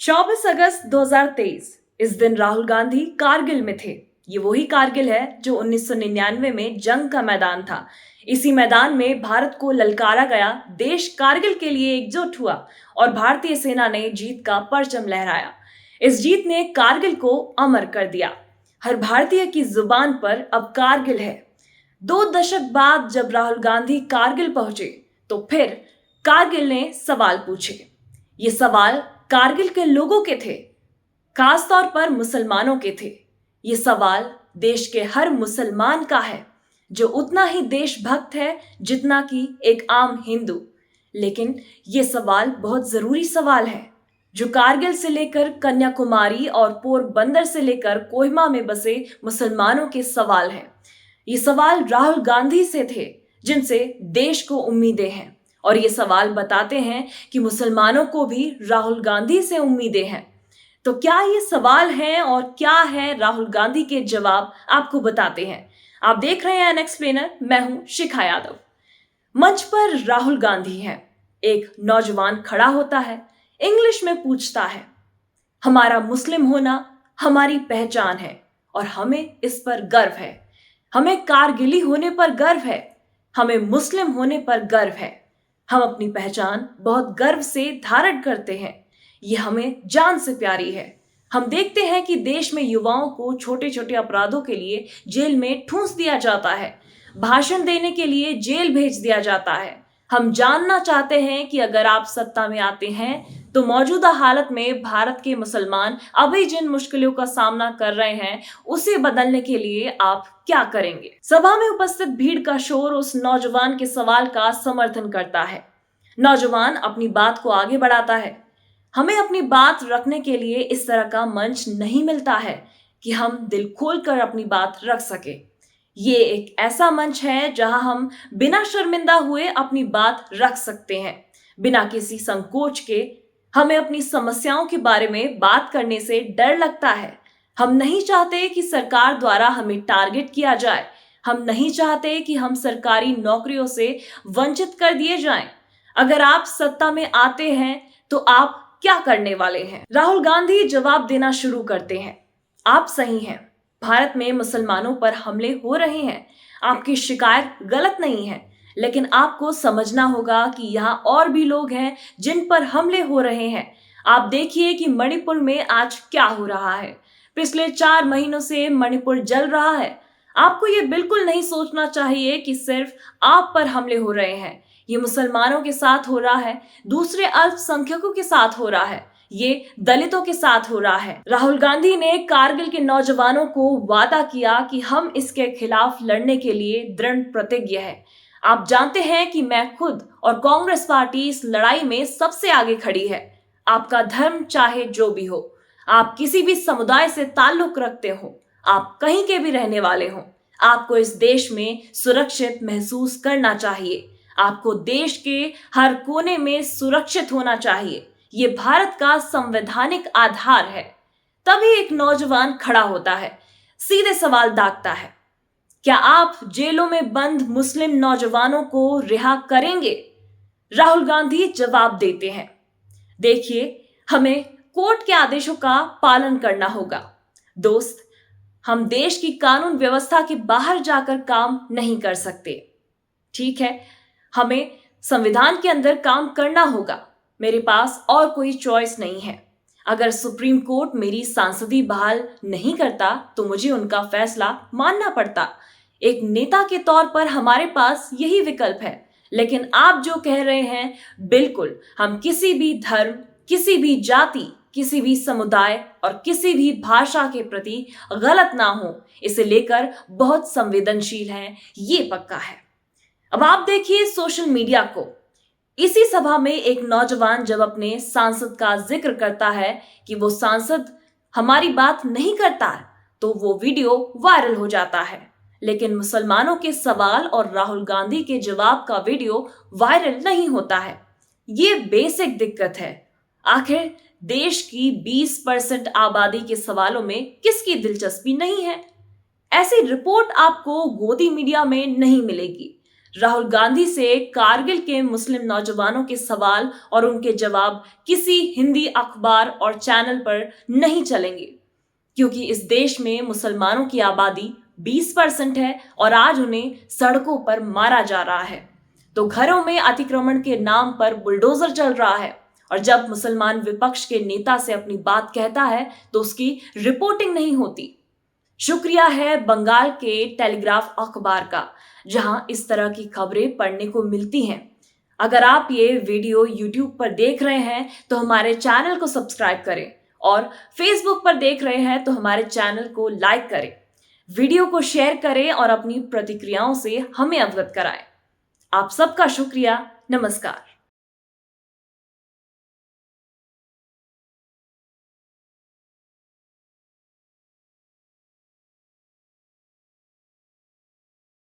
24 अगस्त 2023 इस दिन राहुल गांधी कारगिल में थे। ये वही कारगिल है जो 1999 में जंग का मैदान था। इसी मैदान में भारत को ललकारा गया, देश कारगिल के लिए एकजुट हुआ और भारतीय सेना ने जीत का परचम लहराया। इस जीत ने कारगिल को अमर कर दिया। हर भारतीय की जुबान पर अब कारगिल है। 2 दशक बाद जब राहुल गांधी कारगिल पहुंचे तो फिर कारगिल ने सवाल पूछे। ये सवाल कारगिल के लोगों के थे, खास तौर पर मुसलमानों के थे। ये सवाल देश के हर मुसलमान का है, जो उतना ही देशभक्त है जितना कि एक आम हिंदू। लेकिन ये सवाल बहुत जरूरी सवाल है, जो कारगिल से लेकर कन्याकुमारी और पोरबंदर से लेकर कोहिमा में बसे मुसलमानों के सवाल हैं। ये सवाल राहुल गांधी से थे, जिनसे देश को उम्मीदें हैं, और ये सवाल बताते हैं कि मुसलमानों को भी राहुल गांधी से उम्मीदें हैं। तो क्या ये सवाल हैं और क्या है राहुल गांधी के जवाब, आपको बताते हैं। आप देख रहे हैं अनएक्सप्लेनर, मैं हूं शिखा यादव। मंच पर राहुल गांधी हैं। एक नौजवान खड़ा होता है, इंग्लिश में पूछता है, हमारा मुस्लिम होना हमारी पहचान है और हमें इस पर गर्व है। हमें कारगिली होने पर गर्व है, हमें मुस्लिम होने पर गर्व है। हम अपनी पहचान बहुत गर्व से धारण करते हैं। ये हमें जान से प्यारी है। हम देखते हैं कि देश में युवाओं को छोटे छोटे अपराधों के लिए जेल में ठूंस दिया जाता है, भाषण देने के लिए जेल भेज दिया जाता है। हम जानना चाहते हैं कि अगर आप सत्ता में आते हैं तो मौजूदा हालत में भारत के मुसलमान अभी जिन मुश्किलों का सामना कर रहे हैं, उसे बदलने के लिए आप क्या करेंगे। सभा में उपस्थित भीड़ का शोर उस नौजवान के सवाल का समर्थन करता है। नौजवान अपनी बात को आगे बढ़ाता है, हमें अपनी बात रखने के लिए इस तरह का मंच नहीं मिलता है कि हम दिल खोलकर अपनी बात रख सके। ये एक ऐसा मंच है जहां हम बिना शर्मिंदा हुए अपनी बात रख सकते हैं, बिना किसी संकोच के। हमें अपनी समस्याओं के बारे में बात करने से डर लगता है। हम नहीं चाहते कि सरकार द्वारा हमें टारगेट किया जाए। हम नहीं चाहते कि हम सरकारी नौकरियों से वंचित कर दिए जाएं। अगर आप सत्ता में आते हैं तो आप क्या करने वाले हैं? राहुल गांधी जवाब देना शुरू करते हैं, आप सही हैं, भारत में मुसलमानों पर हमले हो रहे हैं। आपकी शिकायत गलत नहीं है, लेकिन आपको समझना होगा कि यहाँ और भी लोग हैं जिन पर हमले हो रहे हैं। आप देखिए कि मणिपुर में आज क्या हो रहा है। पिछले 4 महीनों से मणिपुर जल रहा है। आपको ये बिल्कुल नहीं सोचना चाहिए कि सिर्फ आप पर हमले हो रहे हैं। ये मुसलमानों के साथ हो रहा है, दूसरे अल्पसंख्यकों के साथ हो रहा है, ये दलितों के साथ हो रहा है। राहुल गांधी ने कारगिल के नौजवानों को वादा किया कि हम इसके खिलाफ लड़ने के लिए दृढ़ प्रतिज्ञ है। आप जानते हैं कि मैं खुद और कांग्रेस पार्टी इस लड़ाई में सबसे आगे खड़ी है। आपका धर्म चाहे जो भी हो, आप किसी भी समुदाय से ताल्लुक रखते हो, आप कहीं के भी रहने वाले हो, आपको इस देश में सुरक्षित महसूस करना चाहिए। आपको देश के हर कोने में सुरक्षित होना चाहिए। ये भारत का संवैधानिक आधार है। तभी एक नौजवान खड़ा होता है, सीधे सवाल दागता है, क्या आप जेलों में बंद मुस्लिम नौजवानों को रिहा करेंगे? राहुल गांधी जवाब देते हैं, देखिए, हमें कोर्ट के आदेशों का पालन करना होगा। दोस्त, हम देश की कानून व्यवस्था के बाहर जाकर काम नहीं कर सकते। ठीक है, हमें संविधान के अंदर काम करना होगा। मेरे पास और कोई चॉइस नहीं है। अगर सुप्रीम कोर्ट मेरी सांसदी बहाल नहीं करता तो मुझे उनका फैसला मानना पड़ता। एक नेता के तौर पर हमारे पास यही विकल्प है। लेकिन आप जो कह रहे हैं, बिल्कुल, हम किसी भी धर्म, किसी भी जाति, किसी भी समुदाय और किसी भी भाषा के प्रति गलत ना हो, इसे लेकर बहुत संवेदनशील हैं, ये पक्का है। अब आप देखिए सोशल मीडिया को। इसी सभा में एक नौजवान जब अपने सांसद का जिक्र करता है कि वो सांसद हमारी बात नहीं करता, तो वो वीडियो वायरल हो जाता है। लेकिन मुसलमानों के सवाल और राहुल गांधी के जवाब का वीडियो वायरल नहीं होता है। ये बेसिक दिक्कत है। आखिर देश की 20% आबादी के सवालों में किसकी दिलचस्पी नहीं है? ऐसी रिपोर्ट आपको गोदी मीडिया में नहीं मिलेगी। राहुल गांधी से कारगिल के मुस्लिम नौजवानों के सवाल और उनके जवाब किसी हिंदी अखबार और चैनल पर नहीं चलेंगे, क्योंकि इस देश में मुसलमानों की आबादी 20% है और आज उन्हें सड़कों पर मारा जा रहा है। तो घरों में अतिक्रमण के नाम पर बुलडोजर चल रहा है, और जब मुसलमान विपक्ष के नेता से अपनी बात कहता है तो उसकी रिपोर्टिंग नहीं होती। शुक्रिया है बंगाल के टेलीग्राफ अखबार का, जहां इस तरह की खबरें पढ़ने को मिलती हैं। अगर आप ये वीडियो YouTube पर देख रहे हैं तो हमारे चैनल को सब्सक्राइब करें, और Facebook पर देख रहे हैं तो हमारे चैनल को लाइक करें। वीडियो को शेयर करें और अपनी प्रतिक्रियाओं से हमें अवगत कराएं। आप सबका शुक्रिया। नमस्कार।